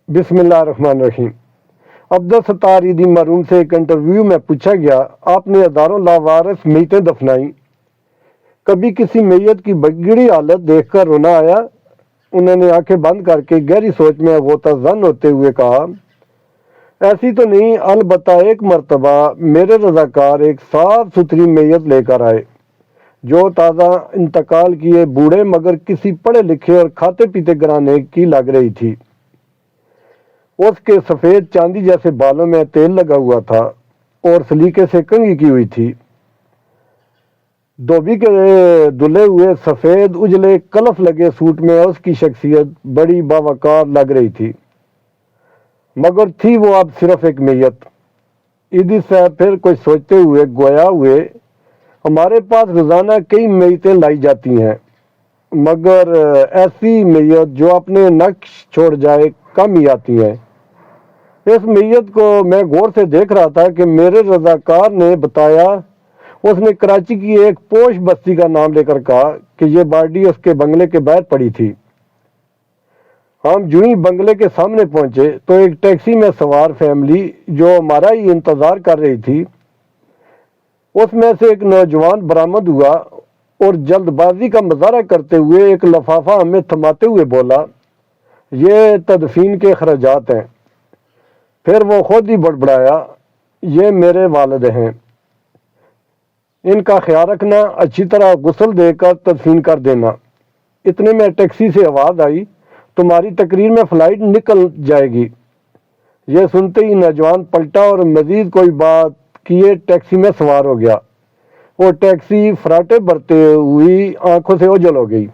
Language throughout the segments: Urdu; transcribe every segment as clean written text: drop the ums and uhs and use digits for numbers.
بسم اللہ الرحمن الرحیم۔ عبدالستار عیدی مرحوم سے ایک انٹرویو میں پوچھا گیا، آپ نے ہزاروں لاوارث میتیں دفنائیں، کبھی کسی میت کی بگڑی حالت دیکھ کر رونا آیا؟ انہوں نے آنکھیں بند کر کے گہری سوچ میں غوطہ زن ہوتے ہوئے کہا، ایسی تو نہیں، البتہ ایک مرتبہ میرے رضاکار ایک صاف ستھری میت لے کر آئے جو تازہ انتقال کیے بوڑھے مگر کسی پڑھے لکھے اور کھاتے پیتے گھرانے کی لگ رہی تھی۔ اس کے سفید چاندی جیسے بالوں میں تیل لگا ہوا تھا اور سلیقے سے کنگھی کی ہوئی تھی۔ دھوبی کے دھلے ہوئے سفید اجلے کلف لگے سوٹ میں اس کی شخصیت بڑی باوقار لگ رہی تھی، مگر تھی وہ اب صرف ایک میت۔ عیدی صاحب پھر کچھ سوچتے ہوئے گویا ہوئے، ہمارے پاس روزانہ کئی میتیں لائی جاتی ہیں، مگر ایسی میت جو اپنے نقش چھوڑ جائے کم ہی آتی ہیں۔ اس میت کو میں غور سے دیکھ رہا تھا کہ میرے رضاکار نے بتایا، اس نے کراچی کی ایک پوش بستی کا نام لے کر کہا کہ یہ باڈی اس کے بنگلے کے باہر پڑی تھی۔ ہم جو ہی بنگلے کے سامنے پہنچے تو ایک ٹیکسی میں سوار فیملی جو ہمارا ہی انتظار کر رہی تھی، اس میں سے ایک نوجوان برآمد ہوا اور جلد بازی کا مظاہرہ کرتے ہوئے ایک لفافہ ہمیں تھماتے ہوئے بولا، یہ تدفین کے اخراجات ہیں۔ پھر وہ خود ہی بڑبڑایا، یہ میرے والد ہیں، ان کا خیال رکھنا، اچھی طرح غسل دے کر تدفین کر دینا۔ اتنے میں ٹیکسی سے آواز آئی، تمہاری تقریر میں فلائٹ نکل جائے گی۔ یہ سنتے ہی نوجوان پلٹا اور مزید کوئی بات کیے ٹیکسی میں سوار ہو گیا اور ٹیکسی فراٹے بھرتے ہوئی آنکھوں سے اوجھل ہو گئی۔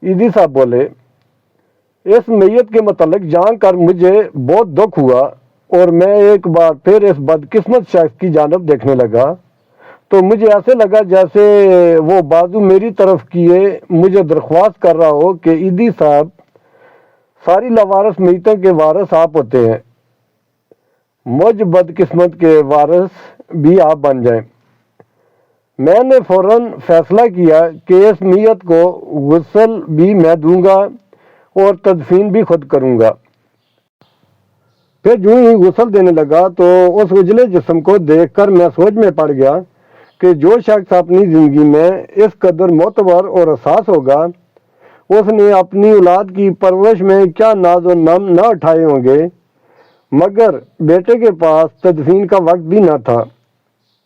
عیدی صاحب بولے، اس میت کے متعلق جان کر مجھے بہت دکھ ہوا اور میں ایک بار پھر اس بدقسمت شخص کی جانب دیکھنے لگا تو مجھے ایسے لگا جیسے وہ بازو میری طرف کیے مجھے درخواست کر رہا ہو کہ عیدی صاحب، ساری لاوارث میتوں کے وارث آپ ہوتے ہیں، مجھ بدقسمت کے وارث بھی آپ بن جائیں۔ میں نے فوراً فیصلہ کیا کہ اس میت کو غسل بھی میں دوں گا اور تدفین بھی خود کروں گا۔ پھر جو ہی غسل دینے لگا تو اس اجلے جسم کو دیکھ کر میں سوچ میں پڑ گیا کہ جو شخص اپنی زندگی میں اس قدر معتبر اور حساس ہوگا، اس نے اپنی اولاد کی پرورش میں کیا ناز و نم نہ اٹھائے ہوں گے، مگر بیٹے کے پاس تدفین کا وقت بھی نہ تھا۔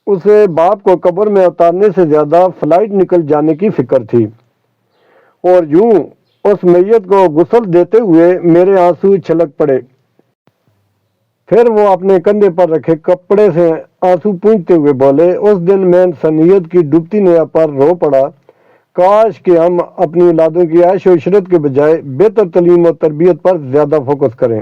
اسے باپ کو قبر میں اتارنے سے زیادہ فلائٹ نکل جانے کی فکر تھی، اور یوں اس میت کو غسل دیتے ہوئے میرے آنسو چھلک پڑے۔ پھر وہ اپنے کندھے پر رکھے کپڑے سے آنسو پونجھتے ہوئے بولے، اس دن میں انسانیت کی ڈوبتی نیا پر رو پڑا، کاش کہ ہم اپنی اولادوں کی عیش و عشرت کے بجائے بہتر تعلیم و تربیت پر زیادہ فوکس کریں۔